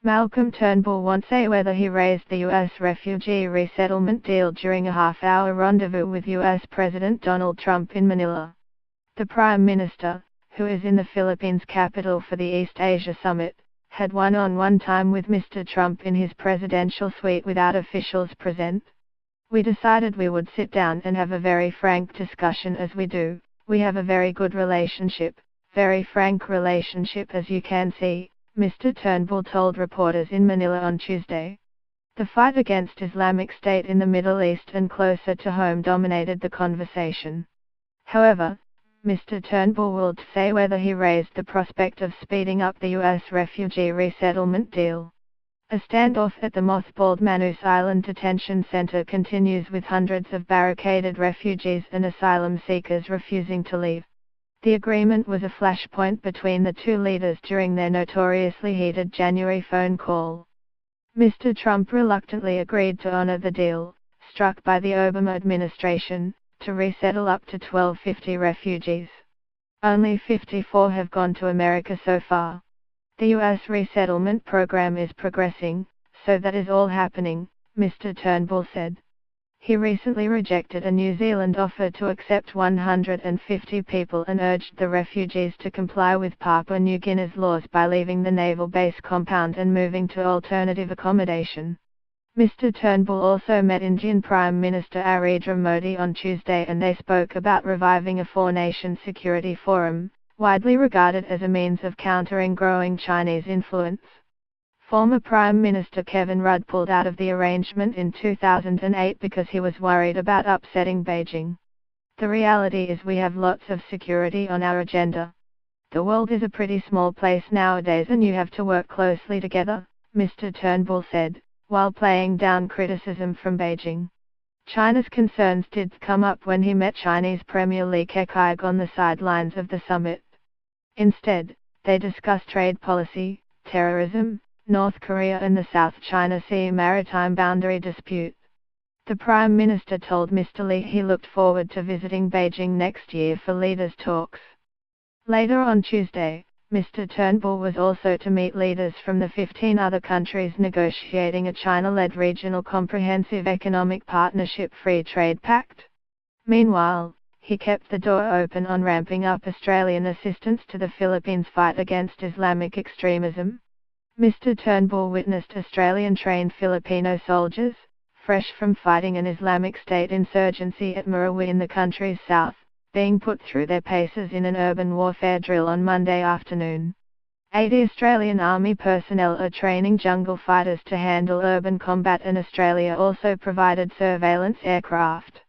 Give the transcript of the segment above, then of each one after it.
Malcolm Turnbull wants a whether he raised the U.S. refugee resettlement deal during a half-hour rendezvous with U.S. President Donald Trump in Manila. The Prime Minister, who is in the Philippines capital for the East Asia Summit, had one-on-one time with Mr. Trump in his presidential suite without officials present. We decided we would sit down and have a very frank discussion as we do. We have a very good relationship, very frank relationship as you can see, Mr. Turnbull told reporters in Manila on Tuesday. The fight against Islamic State in the Middle East and closer to home dominated the conversation. However, Mr. Turnbull would say whether he raised the prospect of speeding up the U.S. refugee resettlement deal. A standoff at the mothballed Manus Island detention center continues with hundreds of barricaded refugees and asylum seekers refusing to leave. The agreement was a flashpoint between the two leaders during their notoriously heated January phone call. Mr. Trump reluctantly agreed to honor the deal, struck by the Obama administration, to resettle up to 1,250 refugees. Only 54 have gone to America so far. The U.S. resettlement program is progressing, so that is all happening, Mr. Turnbull said. He recently rejected a New Zealand offer to accept 150 people and urged the refugees to comply with Papua New Guinea's laws by leaving the naval base compound and moving to alternative accommodation. Mr. Turnbull also met Indian Prime Minister Narendra Modi on Tuesday and they spoke about reviving a four-nation security forum, widely regarded as a means of countering growing Chinese influence. Former Prime Minister Kevin Rudd pulled out of the arrangement in 2008 because he was worried about upsetting Beijing. The reality is we have lots of security on our agenda. The world is a pretty small place nowadays and you have to work closely together, Mr. Turnbull said, while playing down criticism from Beijing. China's concerns did come up when he met Chinese Premier Li Keqiang on the sidelines of the summit. Instead, they discussed trade policy, terrorism, North Korea and the South China Sea maritime boundary dispute. The Prime Minister told Mr. Li he looked forward to visiting Beijing next year for leaders' talks. Later on Tuesday, Mr. Turnbull was also to meet leaders from the 15 other countries negotiating a China-led regional comprehensive economic partnership free trade pact. Meanwhile, he kept the door open on ramping up Australian assistance to the Philippines' fight against Islamic extremism. Mr. Turnbull witnessed Australian-trained Filipino soldiers, fresh from fighting an Islamic State insurgency at Marawi in the country's south, being put through their paces in an urban warfare drill on Monday afternoon. 80 Australian Army personnel are training jungle fighters to handle urban combat and Australia also provided surveillance aircraft.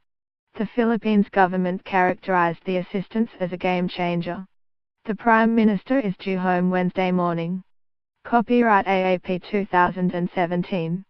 The Philippines government characterized the assistance as a game changer. The Prime Minister is due home Wednesday morning. Copyright AAP 2017.